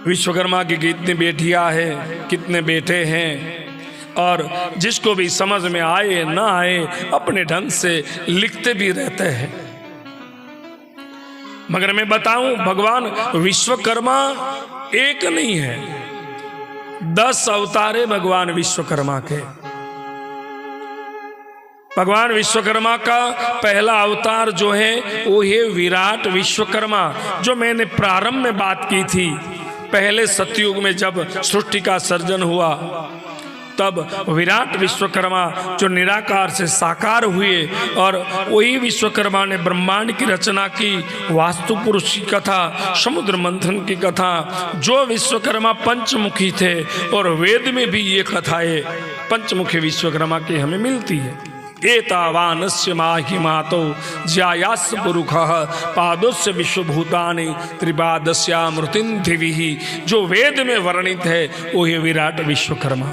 विश्वकर्मा की कितनी बेटियां हैं, कितने बेटे हैं, और जिसको भी समझ में आए ना आए अपने ढंग से लिखते भी रहते हैं। मगर मैं बताऊं, भगवान विश्वकर्मा एक नहीं है, 10 अवतार है भगवान विश्वकर्मा के। भगवान विश्वकर्मा का पहला अवतार जो है वो है विराट विश्वकर्मा, जो मैंने प्रारंभ में बात की थी। पहले सतयुग में जब सृष्टि का सर्जन हुआ तब विराट विश्वकर्मा जो निराकार से साकार हुए, और वही विश्वकर्मा ने ब्रह्मांड की रचना की, वास्तु पुरुष की कथा, समुद्र मंथन की कथा। जो विश्वकर्मा पंचमुखी थे, और वेद में भी ये कथाएं पंचमुखी विश्वकर्मा की हमें मिलती है। एतावानस्य माहिमातो ज्यायास पुरुषः पादोस्य विश्वभूतानि त्रिपादस्यामृतिं दिविः। जो वेद में वर्णित है वो है विराट विश्वकर्मा।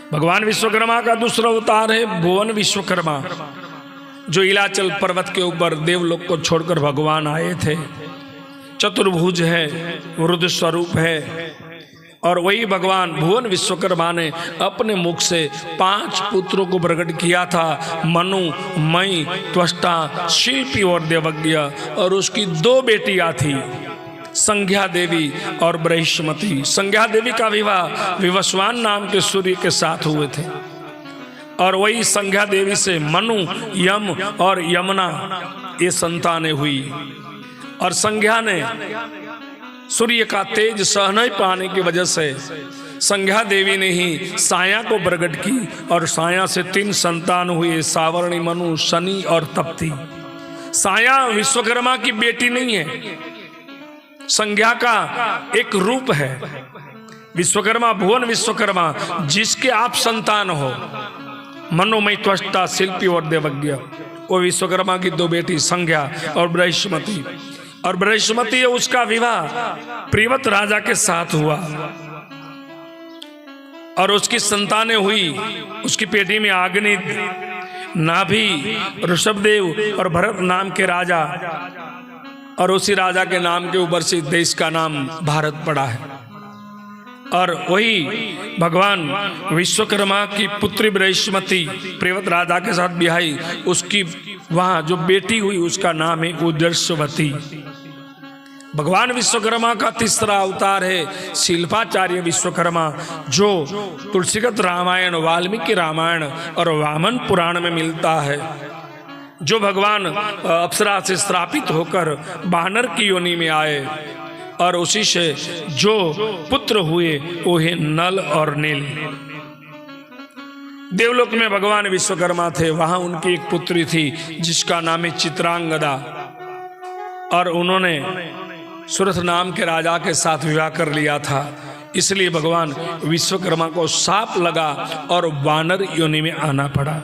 भगवान विश्वकर्मा का दूसरा अवतार है भुवन विश्वकर्मा, जो इलाचल पर्वत के ऊपर देवलोक को छोड़कर भगवान आए थे। चतुर्भुज है, रुद्र स्वरूप है, और वही भगवान भुवन विश्वकर्मा ने अपने मुख से 5 पुत्रों को प्रकट किया था, मनु, मई, त्वष्टा, शिल्पी और देवज्ञ। और उसकी 2 बेटियां थी, संज्ञा देवी और बृहस्पति। संज्ञा देवी का विवाह विवस्वान नाम के सूर्य के साथ हुए थे, और वही संज्ञा देवी से मनु, यम और यमुना ये संतानें हुई। और संज्ञा ने सूर्य का तेज सह नहीं पाने की वजह से संज्ञा देवी ने ही साया को प्रकट की, और साया से 3 संतान हुए, सावर्णी, मनु, शनि और तप्ती। साया विश्वकर्मा की बेटी नहीं है, संज्ञा का एक रूप है। विश्वकर्मा भुवन विश्वकर्मा जिसके आप संतान हो, मनोमय, त्वष्टा, शिल्पी और देवज्ञ, वो विश्वकर्मा की 2 बेटी संज्ञा और बृहस्पति। और बृहस्पति उसका विवाह प्रियव्रत राजा के साथ हुआ, और उसकी संतानें हुई। उसकी पेटी में अग्नि, नाभि, ऋषभदेव और भरत नाम के राजा, और उसी राजा के नाम के ऊपर से देश का नाम भारत पड़ा है। और वही भगवान विश्वकर्मा की पुत्री बृहस्पति प्रियव्रत राजा के साथ बिहाई, उसकी वहां जो बेटी हुई उसका नाम है उदर्शवती। भगवान विश्वकर्मा का तीसरा अवतार है शिल्पाचार्य विश्वकर्मा, जो तुलसीगत रामायण, वाल्मीकि रामायण और वामन पुराण में मिलता है। जो भगवान अप्सरा से श्रापित होकर वानर की योनि में आए, और उसी से जो पुत्र हुए वो है नल और नील। देवलोक में भगवान विश्वकर्मा थे, वहां उनकी एक पुत्री थी जिसका नाम है चित्रांगदा, और उन्होंने सुरथ नाम के राजा के साथ विवाह कर लिया था। इसलिए भगवान विश्वकर्मा को शाप लगा और वानर योनि में आना पड़ा।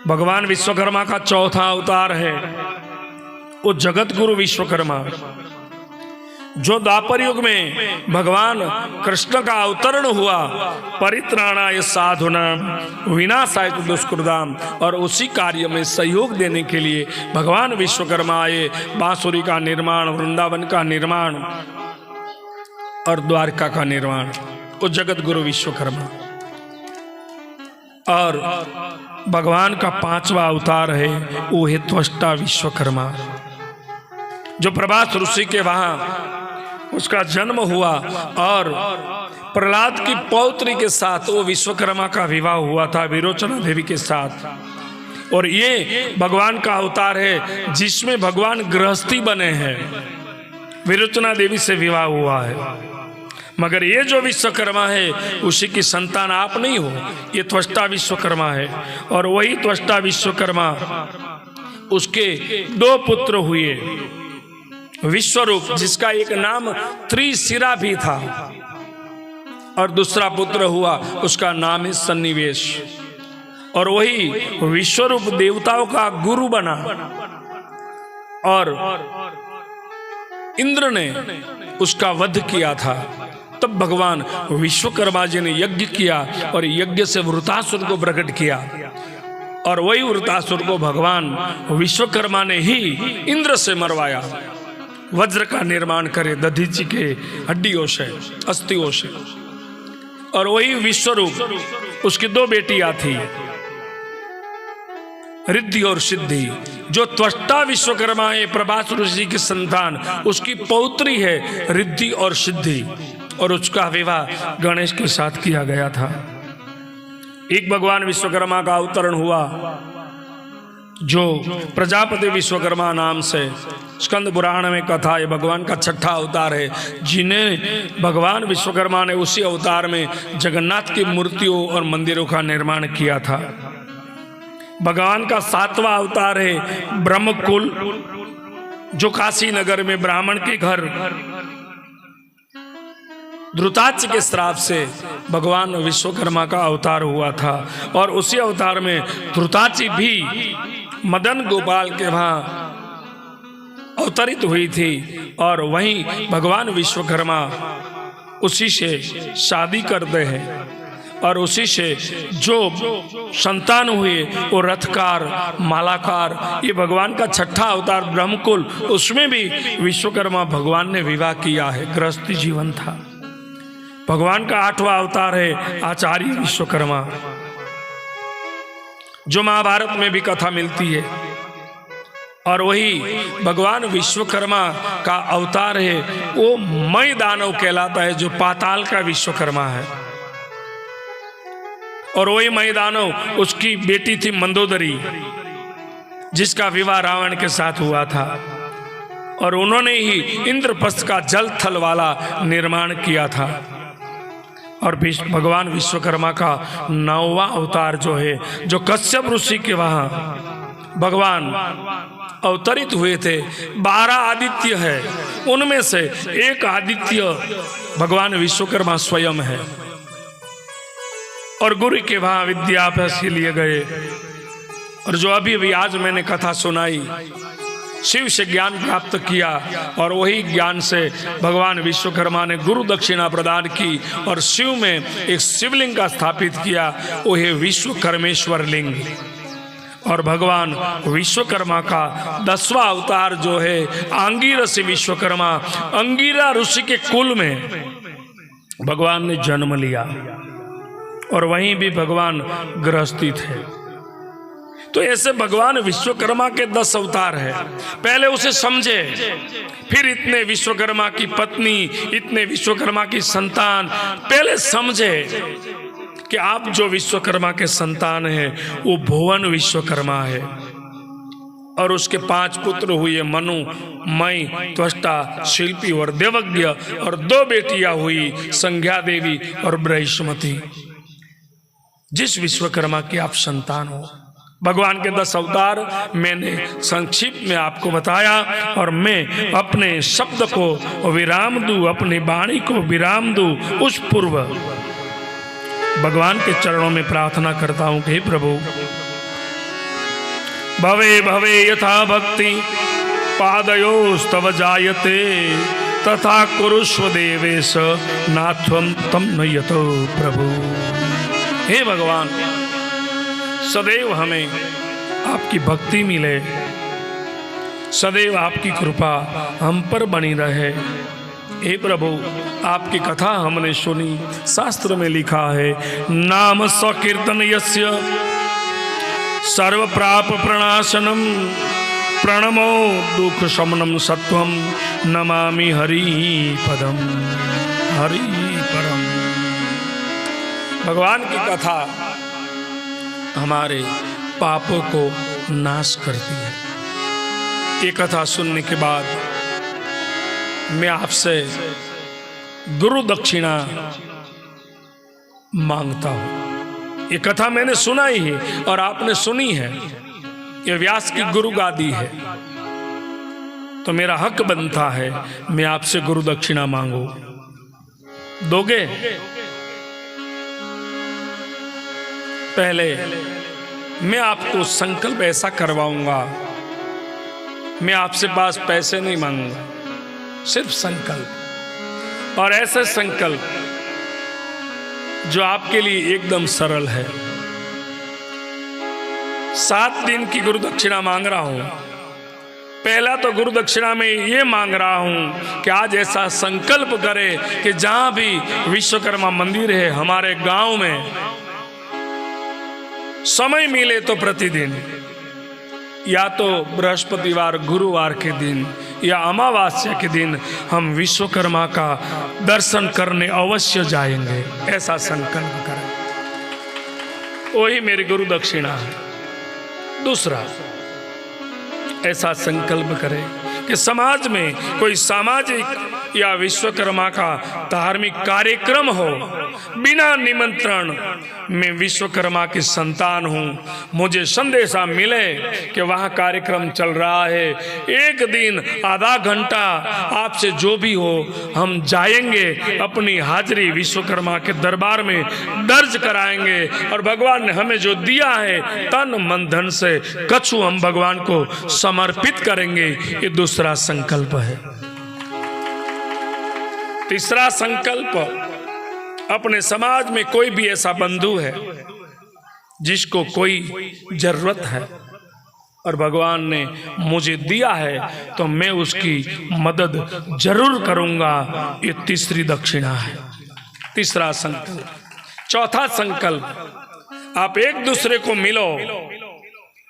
भगवान विश्वकर्मा का चौथा अवतार है वो जगत गुरु विश्वकर्मा, जो द्वापर युग में भगवान कृष्ण का अवतरण हुआ, परित्राणाय साधुनां विनाशाय दुष्कृतां, और उसी कार्य में सहयोग देने के लिए भगवान विश्वकर्मा आए। बांसुरी का निर्माण, वृंदावन का निर्माण और द्वारका का निर्माण, वो जगत गुरु विश्वकर्मा। और भगवान का 5वां अवतार है वो है त्वष्टा विश्वकर्मा, जो प्रभास ऋषि के वहां उसका जन्म हुआ, और प्रहलाद की पौत्री के साथ वो विश्वकर्मा का विवाह हुआ था विरोचना देवी के साथ। और ये भगवान का अवतार है जिसमें भगवान गृहस्थी बने हैं, विरोचना देवी से विवाह हुआ है। मगर ये जो विश्वकर्मा है उसी की संतान आप नहीं हो, ये त्वष्टा विश्वकर्मा है। और वही त्वष्टा विश्वकर्मा, उसके 2 पुत्र हुए, विश्वरूप जिसका एक नाम त्रिशिरा भी था, और दूसरा पुत्र हुआ उसका नाम है सन्निवेश। और वही विश्वरूप देवताओं का गुरु बना, और इंद्र ने उसका वध किया था। तब भगवान विश्वकर्मा जी ने यज्ञ किया, और यज्ञ से वृतासुर को प्रकट किया, और वही वृतासुर को भगवान विश्वकर्मा ने ही इंद्र से मरवाया। वज्र का निर्माण करे दधीची के हड्डियों से, अस्थियों से। और वही विश्वरूप, उसकी 2 बेटियां थी, रिद्धि और सिद्धि। जो त्वष्टा विश्वकर्मा है, प्रभास ऋषि की संतान, उसकी पौत्री है रिद्धि और सिद्धि, और उसका विवाह गणेश के साथ किया गया था। एक भगवान विश्वकर्मा का अवतरण हुआ, जो प्रजापति विश्वकर्मा नाम से स्कंद पुराण में कथा है, भगवान का 6ठा अवतार है, जिन्हें भगवान विश्वकर्मा ने उसी अवतार में जगन्नाथ की मूर्तियों और मंदिरों का निर्माण किया था। भगवान का 7वां अवतार है ब्रह्मकुल, जो काशी नगर में ब्राह्मण के घर ध्रुताच के श्राप से भगवान विश्वकर्मा का अवतार हुआ था। और उसी अवतार में ध्रुताची भी मदन गोपाल के वहां अवतरित हुई थी, और वहीं भगवान विश्वकर्मा उसी से शादी करते हैं, और उसी से जो संतान हुए वो रथकार, मालाकार। ये भगवान का 6ठा अवतार ब्रह्मकुल, उसमें भी विश्वकर्मा भगवान ने विवाह किया है, गृहस्थी जीवन था। भगवान का 8वां अवतार है आचार्य विश्वकर्मा, जो महाभारत में भी कथा मिलती है। और वही भगवान विश्वकर्मा का अवतार है वो मय दानव कहलाता है, जो पाताल का विश्वकर्मा है। और वही मय दानव, उसकी बेटी थी मंदोदरी, जिसका विवाह रावण के साथ हुआ था, और उन्होंने ही इंद्रप्रस्थ का जल थल वाला निर्माण किया था। और भगवान विश्वकर्मा का 9वां अवतार जो है, जो कश्यप ऋषि के वहां भगवान अवतरित हुए थे, 12 आदित्य है, उनमें से एक आदित्य भगवान विश्वकर्मा स्वयं है। और गुरु के वहां विद्याभ्यास के लिए गए, और जो अभी आज मैंने कथा सुनाई, शिव से ज्ञान प्राप्त किया, और वही ज्ञान से भगवान विश्वकर्मा ने गुरु दक्षिणा प्रदान की, और शिव में एक शिवलिंग का स्थापित किया, वो है विश्वकर्मेश्वर लिंग। और भगवान विश्वकर्मा का 10वां अवतार जो है आंगिरस विश्वकर्मा, अंगिरा ऋषि के कुल में भगवान ने जन्म लिया, और वहीं भी भगवान गृहस्थी थे। तो ऐसे भगवान विश्वकर्मा के 10 अवतार है। पहले उसे समझे, फिर इतने विश्वकर्मा की पत्नी, इतने विश्वकर्मा की संतान, पहले समझे कि आप जो विश्वकर्मा के संतान है वो भुवन विश्वकर्मा है। और उसके 5 पुत्र हुए, मनु, मई, त्वष्टा, शिल्पी और देवज्ञ, और 2 बेटियां हुई, संज्ञा देवी और बृहस्पति। जिस विश्वकर्मा की आप संतान हो, भगवान के 10 अवतार मैंने संक्षिप्त में आपको बताया, और मैं अपने शब्द को विराम दूं, अपनी वाणी को विराम दूं उस पूर्व भगवान के चरणों में प्रार्थना करता हूं कि हे प्रभु, भवे भवे यथा भक्ति पादयोस्तव जायते, तथा कुरुष्व देवेश नाथ्वं तम नयतो प्रभु। हे भगवान, सदैव हमें आपकी भक्ति मिले, सदैव आपकी कृपा हम पर बनी रहे। हे प्रभु, आपकी कथा हमने सुनी, शास्त्र में लिखा है, नाम सकीर्तन यस्य सर्व प्राप प्रणाशनम, प्रणमो दुख शमनम सत्वम, नमामि हरि पदम, हरि परम। भगवान की कथा हमारे पापों को नाश करती है। ये कथा सुनने के बाद मैं आपसे गुरु दक्षिणा मांगता हूं। ये कथा मैंने सुना ही है और आपने सुनी है, ये व्यास की गुरु गादी है, तो मेरा हक बनता है मैं आपसे गुरु दक्षिणा मांगू। दोगे? पहले मैं आपको संकल्प ऐसा करवाऊंगा, मैं आपसे पास पैसे नहीं मांगूंगा, सिर्फ संकल्प, और ऐसे संकल्प जो आपके लिए एकदम सरल है। 7 दिन की गुरु दक्षिणा मांग रहा हूं। पहला तो गुरु दक्षिणा में ये मांग रहा हूं कि आज ऐसा संकल्प करे कि जहां भी विश्वकर्मा मंदिर है हमारे गांव में, समय मिले तो प्रतिदिन, या तो बृहस्पतिवार गुरुवार के दिन या अमावस्या के दिन हम विश्वकर्मा का दर्शन करने अवश्य जाएंगे। ऐसा संकल्प करें, वही मेरी गुरु दक्षिणा है। दूसरा, ऐसा संकल्प करें कि समाज में कोई सामाजिक या विश्वकर्मा का धार्मिक कार्यक्रम हो, बिना निमंत्रण, मैं विश्वकर्मा की संतान हूँ, मुझे संदेशा मिले कि वहाँ कार्यक्रम चल रहा है, एक दिन आधा घंटा आपसे जो भी हो हम जाएंगे, अपनी हाजिरी विश्वकर्मा के दरबार में दर्ज कराएंगे और भगवान ने हमें जो दिया है तन मन धन से कछु हम भगवान को समर्पित करेंगे। ये दूसरा संकल्प है। तीसरा संकल्प, अपने समाज में कोई भी ऐसा बंधु है जिसको कोई जरूरत है और भगवान ने मुझे दिया है तो मैं उसकी मदद जरूर करूंगा, ये तीसरी दक्षिणा है, तीसरा संकल्प। चौथा संकल्प, आप एक दूसरे को मिलो,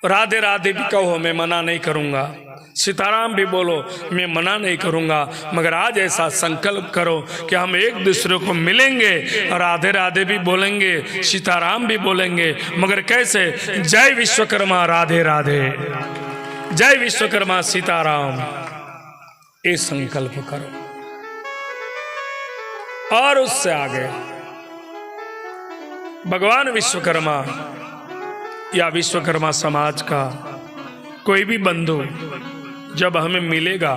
राधे राधे भी कहो, मैं मना नहीं करूंगा, सीताराम भी बोलो, मैं मना नहीं करूंगा, मगर आज ऐसा संकल्प करो कि हम एक दूसरे को मिलेंगे, राधे राधे भी बोलेंगे, सीताराम भी बोलेंगे, मगर कैसे? जय विश्वकर्मा राधे राधे, जय विश्वकर्मा सीताराम, ये संकल्प करो। और उससे आगे भगवान विश्वकर्मा या विश्वकर्मा समाज का कोई भी बंधु जब हमें मिलेगा